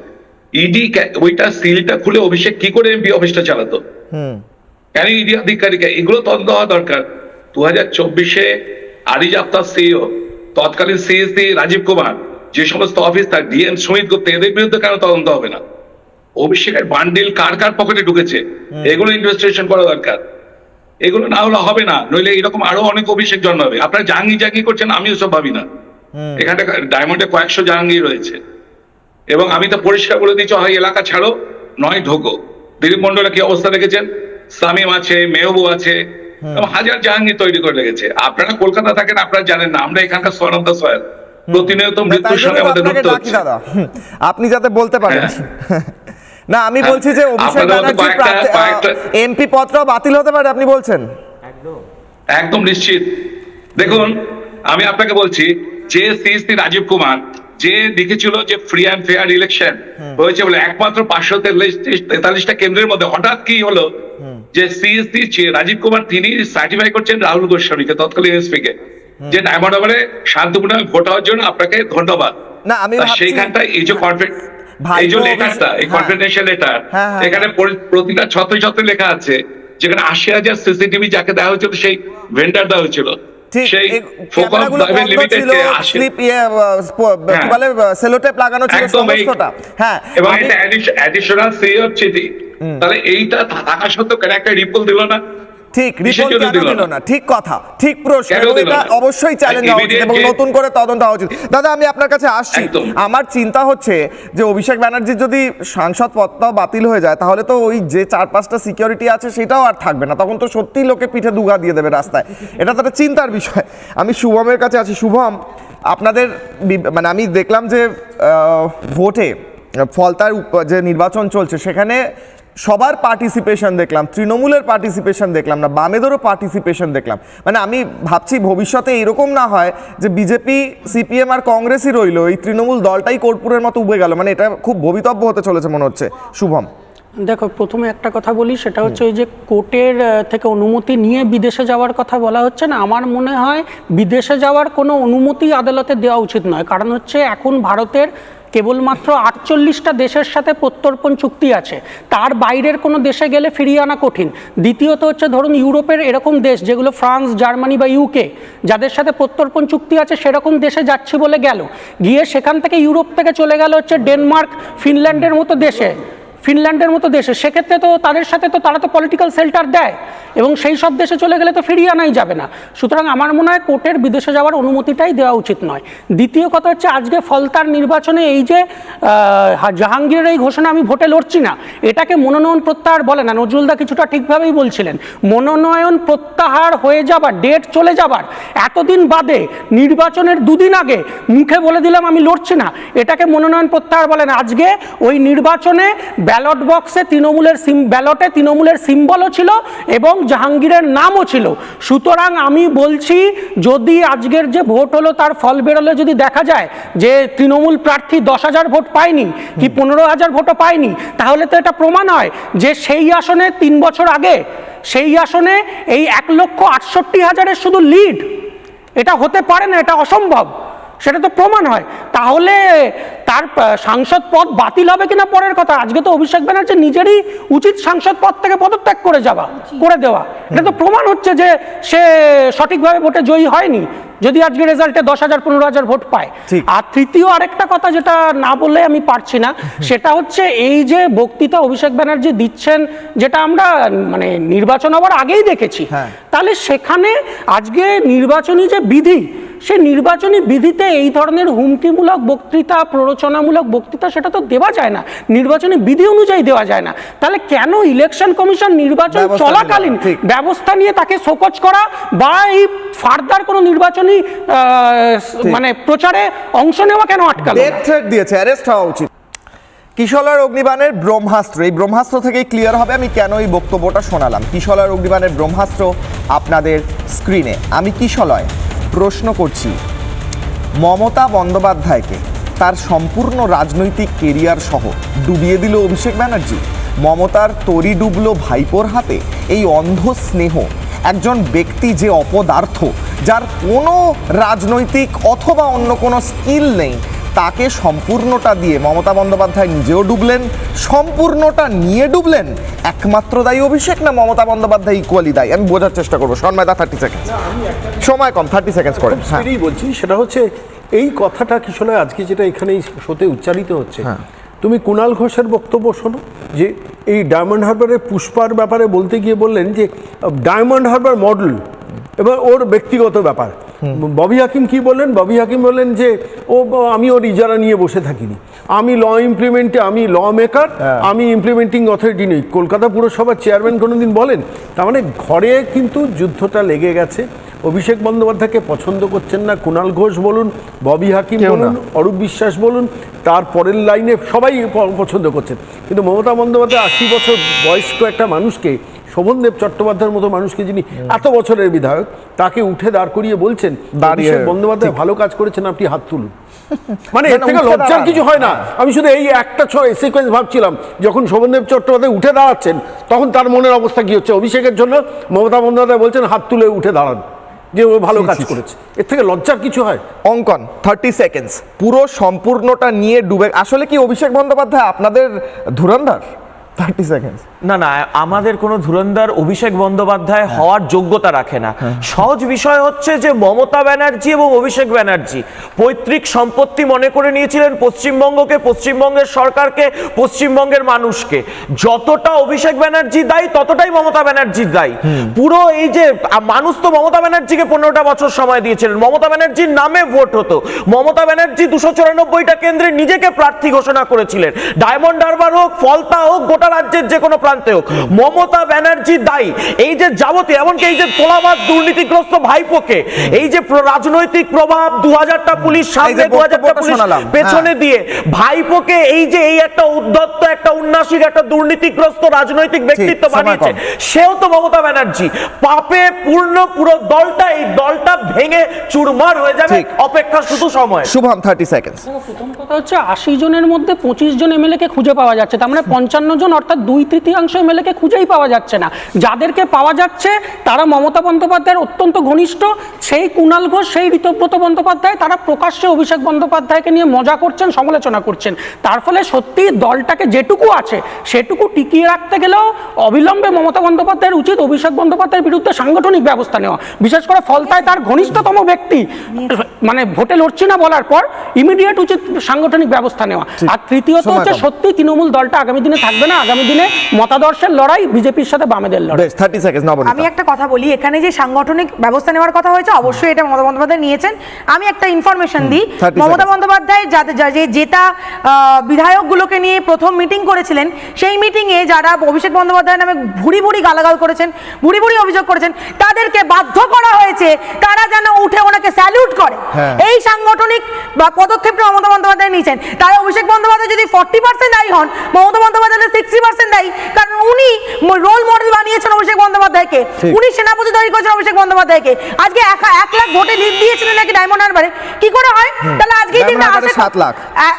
ইডি ওইটা সিলটা খুলে অভিষেক কি করে এমপি অফিসটা চালাতো, কেন ইডি আধিকারিক, এগুলো তদন্ত হওয়া দরকার। 2024-এ আরিজ আফতাব সিইও, তৎকালীন সিএসডি রাজীব কুমার, যে সমস্ত অফিস তার ডিএম সুমিত গুপ্তা, এদের বিরুদ্ধে কেন তদন্ত হবে না? অভিষেকের বান্ডিল কার কার পকেটে ঢুকেছে, এগুলো ইনভেস্টিগেশন করা দরকার। এগুলো না হলে হবে না, নইলে এরকম আরো অনেক অভিষেক জন্মাবে। আপনারা জাহাঙ্গীর করছেন, আমি ওসব ভাবি না। এখানে ডায়মন্ডে কয়েকশো জাহাঙ্গীর রয়েছে, এবং আমি তো পরিষ্কার বলে দিচ্ছি, হয় এলাকা ছাড়ো নয় ঢোকো। দিলীপ মন্ডলে কি অবস্থা দেখেছেন, সামিম আছে, মেহবু আছে, এবং হাজার জাহাঙ্গীর তৈরি করে রেখেছে। আপনারা কলকাতা থাকেন, আপনারা জানেন না, আমরা এখানকার সন অফ দ্য সয়েল, প্রতিনিয়ত মৃত্যুর সঙ্গে আমাদের লড়তে হচ্ছে। আপনি যাতে বলতে পারেন। না, আমি বলছি যে অভিষেক ব্যানার্জির এমপি পদটা বাতিল হতে পারে, আপনি বলছেন? একদম নিশ্চিত। দেখুন, আমি আপনাকে বলছি, যে সিএসপি রাজীব কুমার যে লিখেছিল যে ফ্রি অ্যান্ড ফেয়ার ইলেকশন হয়েছে বলে একমাত্র 543টা কেন্দ্রের মধ্যে হঠাৎ কি হলো যে সিএসপি রাজীব কুমার তিনি সার্টিফাই করছেন রাহুল গোস্বামীকে, তৎকালীন এসপি কে, যে ডায়মন্ড হারবারে শান্তিপূর্ণভাবে ভোট হওয়ার জন্য আপনাকে ধন্যবাদ। না, আমি সেইখানটায় এই যে এই যে লেটারটা, এই কনফিডেন্সিয়াল লেটার, এখানে প্রতিটা ছত্রে লেখা আছে, যেখানে 80,000 সিসিটিভি যাকে দেওয়া হয়েছিল, সেই ভেন্ডার দেওয়া হয়েছিল, সেই ফোকাস প্রাইভেট লিমিটেডকে সেলোটেপ লাগানো ছিল সমস্তটা। হ্যাঁ, এবং এটা অ্যাডিশনাল সি হচ্ছে। তাহলে এইটা থাকা সত্ত্বেও কেন একটা রিপোর্ট দিল না? ঠিক কিসের রিপোর্ট জন্য কেন দিল না? ঠিক কথা, ঠিক প্রশ্ন, কেন এবং দিল এটা না? অবশ্যই চ্যালেঞ্জ হওয়া উচিত এবং Immediate নতুন করে তদন্ত হওয়া উচিত। দাদা আমি আপনার কাছে আসছি, একদম। আমার চিন্তা হচ্ছে যে অভিষেক ব্যানার্জির যদি সাংসদ পদটাও বাতিল হয়ে যায় তাহলে তো ওই যে 4-5টা সিকিউরিটি আছে সেটাও আর থাকবে না, তখন তো সত্যিই লোকে পিঠে দুগা দিয়ে দেবে রাস্তায়। এটা তো একটা চিন্তার বিষয়। আমি শুভমের কাছে আছি। শুভম, আপনাদের মানে আমি দেখলাম যে ভোটে ফলতার যে নির্বাচন চলছে সেখানে সবার পার্টিসিপেশন দেখলাম, তৃণমূলের পার্টিসিপেশন দেখলাম না, বামেদেরও পার্টিসিপেশন দেখলাম। মানে আমি ভাবছি ভবিষ্যতে এরকম না হয় যে বিজেপি, সিপিএম আর কংগ্রেসই রইল, এই তৃণমূল দলটাই কর্পূরের মতো উবে গেল। মানে এটা খুব ভবিতব্য হতে চলেছে মনে হচ্ছে। শুভম, দেখো, প্রথমে একটা কথা বলি, সেটা হচ্ছে ওই যে কোর্টের থেকে অনুমতি নিয়ে বিদেশে যাওয়ার কথা বলা হচ্ছে না, আমার মনে হয় বিদেশে যাওয়ার কোনো অনুমতি আদালতে দেওয়া উচিত নয়। কারণ হচ্ছে এখন ভারতের কেবলমাত্র 48টা দেশের সাথে প্রত্যর্পণ চুক্তি আছে, তার বাইরের কোনো দেশে গেলে ফিরিয়ে আনা কঠিন। দ্বিতীয়ত হচ্ছে ধরুন ইউরোপের এরকম দেশ যেগুলো ফ্রান্স, জার্মানি বা ইউকে, যাদের সাথে প্রত্যর্পণ চুক্তি আছে সেরকম দেশে যাচ্ছি বলে গেল, গিয়ে সেখান থেকে ইউরোপ থেকে চলে গেল হচ্ছে ডেনমার্ক, ফিনল্যান্ডের মতো দেশে, সেক্ষেত্রে তো তাদের সাথে তো তারা তো পলিটিক্যাল শেল্টার দেয় এবং সেই সব দেশে চলে গেলে তো ফিরিয়ে আনাই যাবে না। সুতরাং আমার মনে হয় কোর্টের বিদেশে যাওয়ার অনুমতিটাই দেওয়া উচিত নয়। দ্বিতীয় কথা হচ্ছে আজকে ফলতার নির্বাচনে এই যে জাহাঙ্গীরের এই ঘোষণা আমি ভোটে লড়ছি না, এটাকে মনোনয়ন প্রত্যাহার বলে না। নজরুলদা কিছুটা ঠিকভাবেই বলছিলেন, মনোনয়ন প্রত্যাহার হয়ে যাবার, ডেট চলে যাবার এতদিন বাদে নির্বাচনের দুদিন আগে মুখে বলে দিলাম আমি লড়ছি না, এটাকে মনোনয়ন প্রত্যাহার বলে না। আজকে ওই নির্বাচনে ব্যালট বক্সে ব্যালটে তৃণমূলের সিম্বলও ছিল এবং জাহাঙ্গীরের নামও ছিল। সুতরাং আমি বলছি যদি আজকের যে ভোট হলো তার ফল বেরোলে যদি দেখা যায় যে তৃণমূল প্রার্থী 10,000 ভোট পায়নি কি 15,000 ভোটও পায়নি, তাহলে তো এটা প্রমাণ হয় যে সেই আসনে 3 বছর আগে সেই আসনে এই 1,68,000 শুধু লিড, এটা হতে পারে না, এটা অসম্ভব, সেটা তো প্রমাণ হয়। তাহলে তার সাংসদ পদ বাতিল হবে কিনা পরের কথা, আজকে তো অভিষেক ব্যানার্জি নিজেরই উচিত সাংসদ পদ থেকে পদত্যাগ করে দেওয়া। এটা তো প্রমাণ হচ্ছে যে সে সঠিকভাবে ভোটে জয়ী হয়নি যদি আজকে রেজাল্টে 10,000 15,000 ভোট পায়। আর তৃতীয় আরেকটা কথা যেটা না বললে আমি পারছি না, সেটা হচ্ছে এই যে বক্তৃতা অভিষেক ব্যানার্জি দিচ্ছেন, যেটা আমরা মানে নির্বাচন হওয়ার আগেই দেখেছি, তাহলে সেখানে আজকে নির্বাচনী যে বিধি, সে নির্বাচনী বিধিতে এই ধরনের হুমকিমূলক বক্তৃতা, প্ররোচনামূলক বক্তৃতা সেটা তো দেওয়া যায় না, নির্বাচনী বিধি অনুযায়ী দেওয়া যায় না। তাহলে কেন ইলেকশন কমিশন নির্বাচন চলাকালীন ব্যবস্থা নিয়ে তাকে শোকজ করা বা এই ফার্দার কোনো নির্বাচনী মানে প্রচারে অংশ নেওয়া কেন আটকালো? ডেথ থ্রেট দিয়েছে, অ্যারেস্ট হওয়া উচিত। কিশলয় অগ্নিবাণের ব্রহ্মাস্ত্র, এই ব্রহ্মাস্ত্র থেকেই ক্লিয়ার হবে আমি কেন এই বক্তব্যটা শোনালাম। কিশলয় অগ্নিবাণের ব্রহ্মাস্ত্র আপনাদের স্ক্রিনে। আমি কিশলয় প্রশ্ন করছি, মমতা বন্দ্যোপাধ্যায়কে তার সম্পূর্ণ রাজনৈতিক কেরিয়ার সহ ডুবিয়ে দিল অভিষেক ব্যানার্জি। মমতার তরি ডুবল ভাইপোর হাতে। এই অন্ধ স্নেহ, একজন ব্যক্তি যে অপদার্থ, যার কোনো রাজনৈতিক অথবা অন্য কোনো স্কিল নেই, তাকে সম্পূর্ণটা দিয়ে মমতা বন্দ্যোপাধ্যায় নিজেও ডুবলেন, সম্পূর্ণটা নিয়ে ডুবলেন। একমাত্র দায়ী অভিষেক না মমতা বন্দ্যোপাধ্যায় ইকুয়ালি দায়ী? আমি বোঝার চেষ্টা করবো। সন্ময়দা 30 সেকেন্ড, সময় কম, 30 সেকেন্ড করে। সেটাই বলছি, সেটা হচ্ছে এই কথাটা কিশোরে আজকে যেটা এখানে শোতে উচ্চারিত হচ্ছে, তুমি কুণাল ঘোষের বক্তব্য শোনো, যে এই ডায়মন্ড হারবারের পুষ্পার ব্যাপারে বলতে গিয়ে বললেন যে ডায়মন্ড হারবার মডেল, এবার ওর ব্যক্তিগত ব্যাপার। ববি হাকিম কি বললেন? ববি হাকিম বললেন যে আমি ওর ইজারা নিয়ে বসে থাকিনি, আমি ল ইমপ্লিমেন্টে, আমি ল মেকার, আমি ইমপ্লিমেন্টিং অথরিটি নেই। কলকাতা পুরসভার চেয়ারম্যান কোনোদিন বলেন? তার মানে ঘরে কিন্তু যুদ্ধটা লেগে গেছে। অভিষেক বন্দ্যোপাধ্যায়কে পছন্দ করছেন না কুণাল ঘোষ বলুন, ববি হাকিম বলুন, অরূপ বিশ্বাস বলুন, তার পরের লাইনে সবাই পছন্দ করছেন। কিন্তু মমতা বন্দ্যোপাধ্যায় 80 বছর বয়স্ক একটা মানুষকে, শোভনদেব চট্টোপাধ্যায়ের মতো মানুষকে, যিনি এত বছরের বিধায়ক, তাকে উঠে দাঁড় করিয়ে বলছেন অভিষেক বন্দ্যোপাধ্যায় ভালো কাজ করেছেন, আপনি হাত তুলুন। মানে এর থেকে লজ্জার কিছু হয় না। আমি শুধু এই একটা সিকোয়েন্স ভাবছিলাম, যখন শোভনদেব চট্টোপাধ্যায় উঠে দাঁড়াচ্ছেন তখন তার মনের অবস্থা কি হচ্ছে। অভিষেকের জন্য মমতা বন্দ্যোপাধ্যায় বলছেন হাত তুলে উঠে দাঁড়ান, যে ও ভালো কাজ করেছে। এর থেকে লজ্জার কিছু হয়? অঙ্কন 30 সেকেন্ডস, পুরো সম্পূর্ণটা নিয়ে ডুবে। আসলে কি অভিষেক বন্দ্যোপাধ্যায় আপনাদের ধুরন্ধর? 30 সেকেন্ড। না না, আমাদের কোনো ধুরন্ধর অভিষেক বন্দ্যোপাধ্যায় হওয়ার যোগ্যতা রাখে না। সহজ বিষয় হচ্ছে যে মমতা ব্যানার্জি এবং অভিষেক ব্যানার্জি পৈতৃক সম্পত্তি মনে করে নিয়েছিলেন পশ্চিমবঙ্গকে, পশ্চিমবঙ্গের সরকারকে, পশ্চিমবঙ্গের মানুষকে। যতটা অভিষেক ব্যানার্জি দায়ী ততটাই মমতা ব্যানার্জি দায়ী। পুরো এই যে মানুষ তো মমতা ব্যানার্জিকে 15টা বছর সময় দিয়েছিলেন, মমতা ব্যানার্জির নামে ভোট হতো, মমতা ব্যানার্জি 294টা কেন্দ্রে নিজেকে প্রার্থী ঘোষণা করেছিলেন। ডায়মন্ড হারবার হোক, ফলতা হোক, গোটা রাজ্যের যে কোনো প্রান্তে হোক, মমতা ব্যানার্জি দায়ী। এই যে যাবতীয়, এমনকি এই যে তোলাবাজ দুর্নীতিগ্রস্ত ভাইপোকে, এই যে রাজনৈতিক প্রভাব, 2000টা পুলিশ সামনে, 2000টা পুলিশ পেছনে দিয়ে ভাইপোকে এই যে এই একটা উদ্ধত্ত, একটা উন্নাসিক, একটা দুর্নীতিগ্রস্ত রাজনৈতিক ব্যক্তিত্ব বানিয়েছে, সেও তো মমতা ব্যানার্জি। পাপে পূর্ণ পুরো দলটা, এই দলটা ভেঙে চুরমার হয়ে যাবে, অপেক্ষা শুধু সময়। শুভম 30 সেকেন্ড। প্রথম কথা হচ্ছে 80 জনের মধ্যে 25 জন এমএলএ কে খুঁজে পাওয়া যাচ্ছে, তার মানে 55 জন, অর্থাৎ 2/3 এমএলএ কে খুঁজেই পাওয়া যাচ্ছে না। যাদেরকে পাওয়া যাচ্ছে তারা মমতা বন্দ্যোপাধ্যায়ের অত্যন্ত ঘনিষ্ঠ, সেই কুণাল ঘোষ, সেই ঋতব্রত বন্দ্যোপাধ্যায়, তারা প্রকাশ্যে অভিষেক বন্দ্যোপাধ্যায়কে নিয়ে মজা করছেন, সমালোচনা করছেন। তার ফলে সত্যি দলটাকে যেটুকু আছে সেটুকু টিকিয়ে রাখতে গেলেও অবিলম্বে মমতা বন্দ্যোপাধ্যায়ের উচিত অভিষেক বন্দ্যোপাধ্যায়ের বিরুদ্ধে সাংগঠনিক ব্যবস্থা নেওয়া। বিশেষ করে ফলতায় তার ঘনিষ্ঠতম ব্যক্তি মানে ভোটে লড়ছি না বলার পর ইমিডিয়েট উচিত সাংগঠনিক ব্যবস্থা নেওয়া। আর তৃতীয়ত হচ্ছে সত্যি তৃণমূল দলটা আগামী দিনে থাকবে না, আগামী দিনে মতাদর্শের লড়াই বিজেপির সাথে বামেদের লড়াই। 30 সেকেন্ড। আমি একটা কথা বলি, এখানে যে সাংগঠনিক ব্যবস্থা নেওয়ার কথা হয়েছে, অবশ্যই এটা মমতা বন্দ্যোপাধ্যায় নিয়েছেন। আমি একটা ইনফরমেশন দিই, মমতা বন্দ্যোপাধ্যায় জেতা বিধায়কগুলোকে নিয়ে প্রথম মিটিং করেছিলেন, সেই মিটিংয়ে যারা অভিষেক বন্দ্যোপাধ্যায় নামে ভুরি ভুরি গালাগাল করেছেন, ভুরি ভুরি অভিযোগ করেছেন, তাদেরকে বাধ্য করা হয়েছে তারা যেন উঠে ওনাকে স্যালিউট করে। এই সাংগঠনিক পদক্ষেপটা মমতা বন্দ্যোপাধ্যায় নিয়েছেন। তাই অভিষেক বন্দ্যোপাধ্যায় যদি 40% দায়ী হন, মমতা বন্দ্যোপাধ্যায় 60% দায়ী, কারণ উনি রোল মডেল বানিয়েছেন অভিষেক বন্দ্যোপাধ্যায়কে, উনি সেনাপতি তৈরি করেছেন অভিষেক বন্দ্যোপাধ্যায়কে। আজকে 1 লাখ ভোটে লিড দিয়েছিলেন নাকি ডায়মন্ড হারবারে, কি করে হয়? তাহলে আজকে দিনটা 7 লাখ,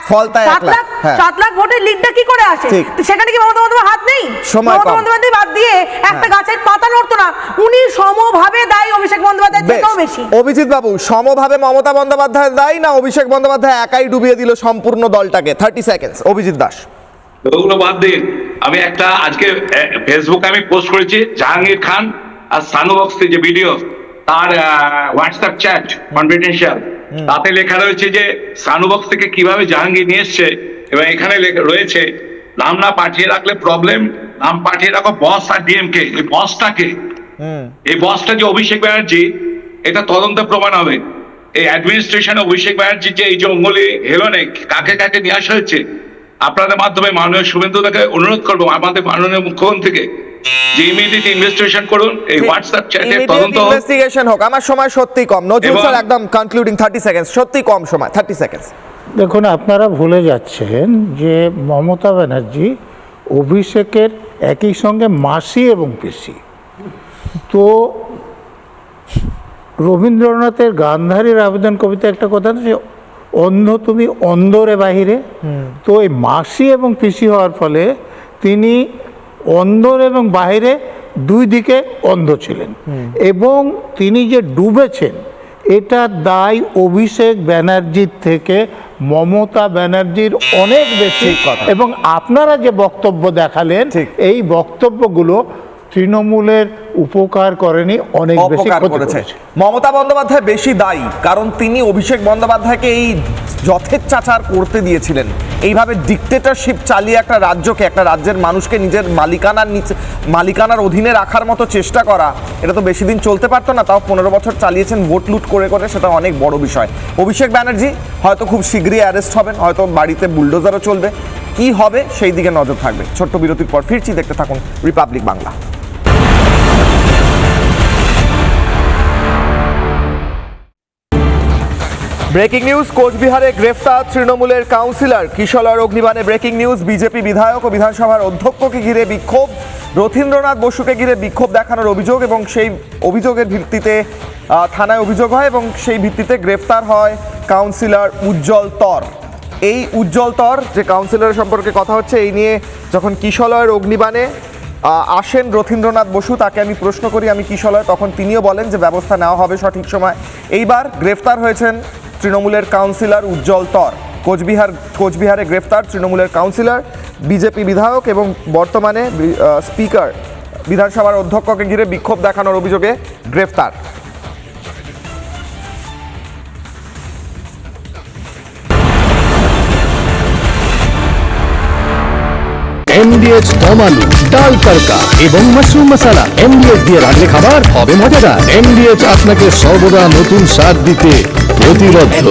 ফলতায় 1 লাখ, 7 লাখ ভোটের লিডটা কি করে আসে? সেখানে কি মমতা বন্দ্যোপাধ্যায় হাত নেই? মমতা বন্দ্যোপাধ্যায় বাদ দিয়ে একটা গাছের পাতা নড়তো না, উনি সমভাবে দায়ী অভিষেক বন্দ্যোপাধ্যায় থেকেও বেশি। অভিজিৎ বাবু, সমভাবে মমতা বন্দ্যোপাধ্যায় দায়ী না অভিষেক বন্দ্যোপাধ্যায় একাই ডুবিয়ে দিল সম্পূর্ণ দলটাকে? 30 সেকেন্ড। অভিজিৎ দাস। ওগুলো বাদ দিন, আমি একটা আজকে ফেসবুকে আমি পোস্ট করেছি, জাহাঙ্গীর খান আর সানুবক্সের যে ভিডিও, তার হোয়াটসঅ্যাপ চ্যাট কনফিডেন্সিয়াল, তাতে লেখা রয়েছে যে সানুবক্স থেকে কিভাবে জাহাঙ্গীর নিয়ে এসছে, এবং এখানে রয়েছে নাম না পাঠিয়ে রাখলে প্রবলেম, নাম পাঠিয়ে রাখো বস আর ডিএমকে। এই বসটাকে, এই বসটা যে অভিষেক ব্যানার্জি, এটা তদন্ত প্রমাণ হবে। এই অ্যাডমিনিস্ট্রেশন অভিষেক ব্যানার্জির যে এই যে অঙ্গলি হেলনে কাকে কাকে নিয়ে আসা হয়েছে, আপনাদের মাধ্যমে মাননীয় শুভেন্দুদাকে অনুরোধ করবো, আমাদের মাননীয় মুখ্যমন্ত্রীকে, যে ইমিডিয়েট ইনভেস্টিগেশন করুন, এই হোয়াটসঅ্যাপ চ্যাটে তদন্ত হোক। ইনভেস্টিগেশন হোক। আমার সময় সত্যি কম। নজরুল স্যার, একদম কনক্লুডিং 30 সেকেন্ড, সত্যি কম সময়, 30 সেকেন্ড। দেখুন, আপনারা ভুলে যাচ্ছেন যে মমতা ব্যানার্জি অভিষেকের একই সঙ্গে মাসি এবং পিসি। তো রবীন্দ্রনাথের গান্ধারীর আবেদন কবিতা একটা কথা আছে, অন্ধ তুমি অন্ধরে বাহিরে। তো এই মাসি এবং পিসি হওয়ার ফলে তিনি অন্ধর এবং বাহিরে দুই দিকে অন্ধ ছিলেন, এবং তিনি যে ডুবেছেন এটা দায় অভিষেক ব্যানার্জির থেকে মমতা ব্যানার্জির অনেক বেশি। এবং আপনারা যে বক্তব্য দেখালেন, এই বক্তব্যগুলো তৃণমূলের উপকার করেনি, অনেক বেশি ক্ষতি করেছে। মমতা বন্দ্যোপাধ্যায় বেশি দায়ী, কারণ তিনি অভিষেক বন্দ্যোপাধ্যায়কে এই যথেচ্ছাচার করতে দিয়েছিলেন। এইভাবে ডিকটেটরশিপ চালিয়ে একটা রাজ্যকে, একটা রাজ্যের মানুষকে নিজের মালিকানার অধীনে রাখার মতো চেষ্টা করা, এটা তো বেশি দিন চলতে পারতো না। তাও 15 বছর চালিয়েছেন ভোট লুট করে করে, সেটা অনেক বড় বিষয়। অভিষেক ব্যানার্জি হয়তো খুব শীঘ্রই অ্যারেস্ট হবেন, হয়তো বাড়িতে বুলডোজারও চলবে। কি হবে সেই দিকে নজর থাকবে। ছোট্ট বিরতির পর ফিরছি, দেখতে থাকুন রিপাবলিক বাংলা। ব্রেকিং নিউজ, কোচবিহারে গ্রেফতার তৃণমূলের কাউন্সিলর। কিশলয়ের অগ্নিবাণে ব্রেকিং নিউজ। বিজেপি বিধায়ক ও বিধানসভার অধ্যক্ষকে ঘিরে বিক্ষোভ, রথীন্দ্রনাথ বসুকে ঘিরে বিক্ষোভ দেখানোর অভিযোগ, এবং সেই অভিযোগের ভিত্তিতে থানায় অভিযোগ হয়, এবং সেই ভিত্তিতে গ্রেফতার হয় কাউন্সিলর উজ্জ্বল তর। এই উজ্জ্বল তর যে কাউন্সিলরের সম্পর্কে কথা হচ্ছে, এই নিয়ে যখন কিশলয়ের অগ্নিবাণে আসেন রথীন্দ্রনাথ বসু, তাকে আমি প্রশ্ন করি আমি কিশলয়, তখন তিনিও বলেন যে ব্যবস্থা নেওয়া হবে সঠিক সময়। এইবার গ্রেফতার হয়েছেন তৃণমূলের কাউন্সিলর উজ্জ্বল তর। কোচবিহারে গ্রেফতার তৃণমূলের কাউন্সিলর, বিজেপি বিধায়ক এবং বর্তমানে স্পিকার বিধানসভার অধ্যক্ষকে ঘিরে বিক্ষোভ দেখানোর অভিযোগে গ্রেফতার। এমডিএচ দম আলু, ডাল তড়কা এবং মাশরুম মশলা। এমডিএচ দিয়ে রান্না খাবার হবে মজাদার। এমডিএচ আপনাকে সর্বদা নতুন স্বাদ দিতে প্রতিবদ্ধ।